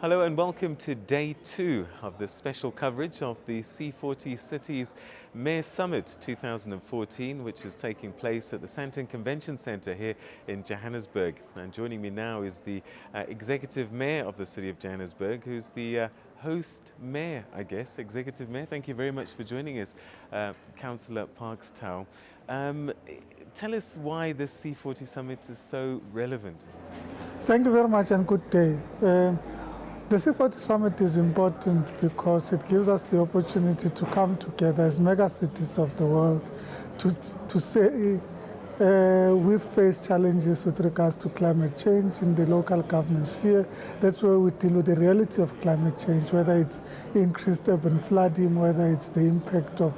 Hello and welcome to day 2 of this special coverage of the C40 Cities Mayor Summit 2014, which is taking place at the Sandton Convention Centre here in Johannesburg. And joining me now is the Executive Mayor of the City of Johannesburg, who's the host mayor, I guess, Executive Mayor. Thank you very much for joining us, Councillor Parks Tau. Tell us why this C40 Summit is so relevant. Thank you very much and good day. The C40 Summit is important because it gives us the opportunity to come together as mega cities of the world to say we face challenges with regards to climate change in the local government sphere. That's where we deal with the reality of climate change, whether it's increased urban flooding, whether it's the impact of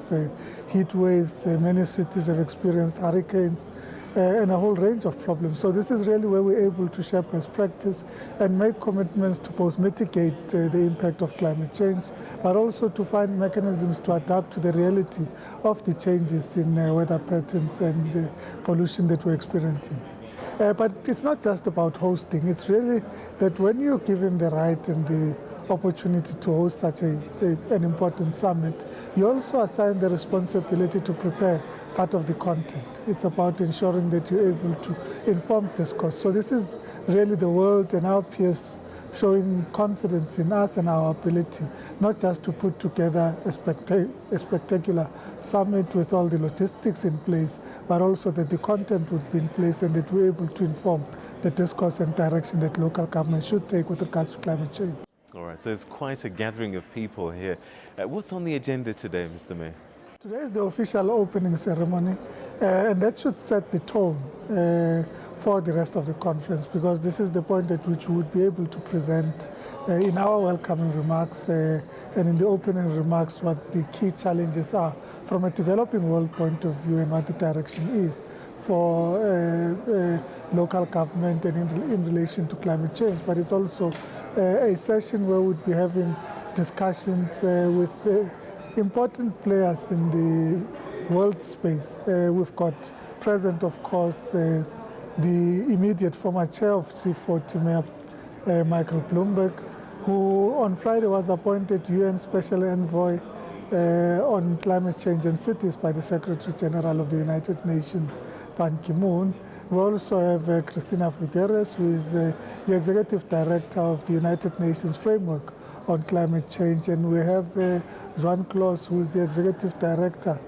heat waves. Many cities have experienced hurricanes, and a whole range of problems. So this is really where we're able to share best practice and make commitments to both mitigate the impact of climate change, but also to find mechanisms to adapt to the reality of the changes in weather patterns and pollution that we're experiencing. But it's not just about hosting. It's really that when you're given the right and the opportunity to host such an important summit, you also assign the responsibility to prepare part of the content. It's about ensuring that you're able to inform discourse. So this is really the world and our peers showing confidence in us and our ability, not just to put together a spectacular summit with all the logistics in place, but also that the content would be in place and that we're able to inform the discourse and direction that local government should take with regards to climate change. All right, so it's quite a gathering of people here. What's on the agenda today, Mr. Mayor? Today is the official opening ceremony, and that should set the tone for the rest of the conference, because this is the point at which we would be able to present in our welcoming remarks and in the opening remarks what the key challenges are from a developing world point of view and what the direction is for local government and in relation to climate change. But it's also a session where we'll be having discussions with important players in the world space. We've got present, of course, the immediate former chair of C40, Mayor Michael Bloomberg, who on Friday was appointed UN Special Envoy on Climate Change and Cities by the Secretary General of the United Nations, Ban Ki-moon. We also have Christina Figueres, who is the Executive Director of the United Nations Framework on Climate Change, and we have Juan Claus, who is the Executive Director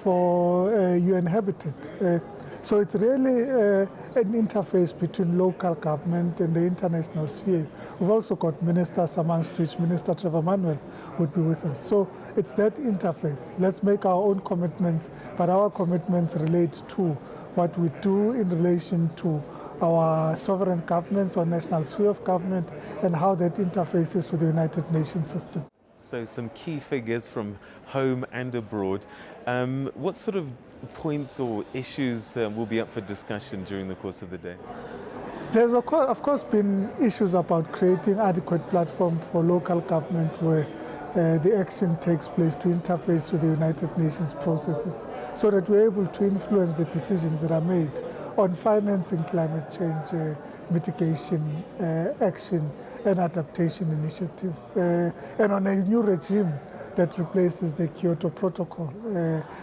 for UN Habitat. So it's really an interface between local government and the international sphere. We've also got ministers, amongst which Minister Trevor Manuel would be with us. So it's that interface. Let's make our own commitments, but our commitments relate to what we do in relation to our sovereign governments or national sphere of government and how that interfaces with the United Nations system. So some key figures from home and abroad. What sort of points or issues will be up for discussion during the course of the day? There's of course been issues about creating adequate platform for local government where the action takes place to interface with the United Nations processes so that we're able to influence the decisions that are made on financing climate change mitigation, action and adaptation initiatives, and on a new regime that replaces the Kyoto Protocol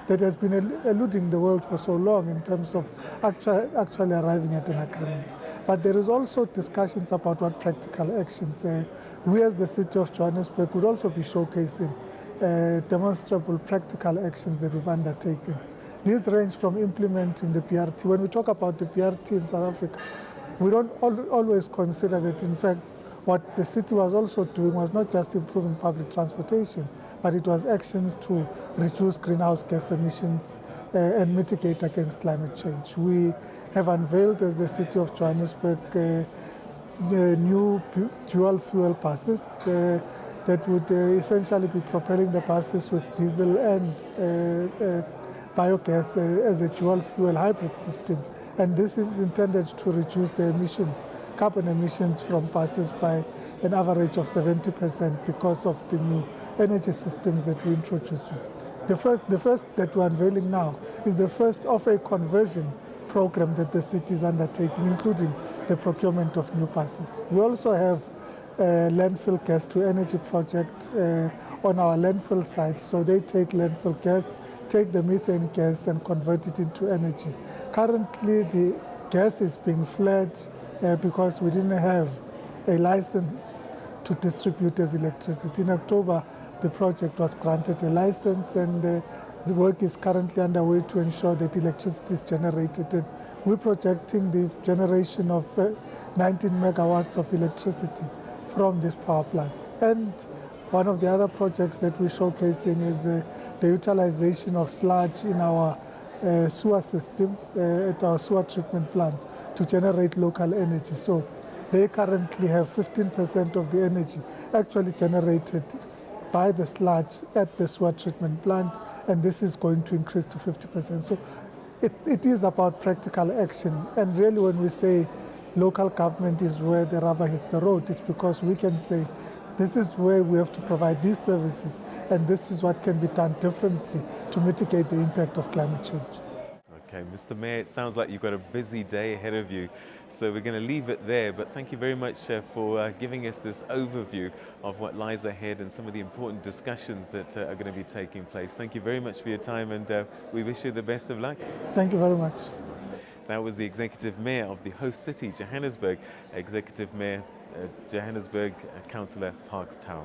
that has been eluding the world for so long in terms of actually arriving at an agreement. But there is also discussions about what practical actions we as the City of Johannesburg would also be showcasing demonstrable practical actions that we've undertaken. These range from implementing the BRT. When we talk about the BRT in South Africa, we don't always consider that, in fact, what the city was also doing was not just improving public transportation, but it was actions to reduce greenhouse gas emissions and mitigate against climate change. We have unveiled as the City of Johannesburg new dual fuel buses that would essentially be propelling the buses with diesel and biogas as a dual fuel hybrid system. And this is intended to reduce the emissions, carbon emissions from buses by an average of 70% because of the new energy systems that we're introducing. The first that we're unveiling now is the first of a conversion program that the city is undertaking, including the procurement of new buses. We also have landfill gas to energy project on our landfill sites. So they take landfill gas, take the methane gas and convert it into energy. Currently the gas is being flared because we didn't have a license to distribute as electricity. In October, the project was granted a license, and the work is currently underway to ensure that electricity is generated. And we're projecting the generation of 19 megawatts of electricity from these power plants. And one of the other projects that we're showcasing is the utilization of sludge in our sewer systems, at our sewer treatment plants, to generate local energy. So they currently have 15% of the energy actually generated by the sludge at the sewer treatment plant, and this is going to increase to 50%. So it is about practical action, and really when we say local government is where the rubber hits the road, it's because we can say this is where we have to provide these services, and this is what can be done differently to mitigate the impact of climate change. Okay, Mr. Mayor, it sounds like you've got a busy day ahead of you, so we're going to leave it there. But thank you very much for giving us this overview of what lies ahead and some of the important discussions that are going to be taking place. Thank you very much for your time, and we wish you the best of luck. Thank you very much. That was the Executive Mayor of the host city, Johannesburg, Executive Mayor Johannesburg, Councillor Parks Tau.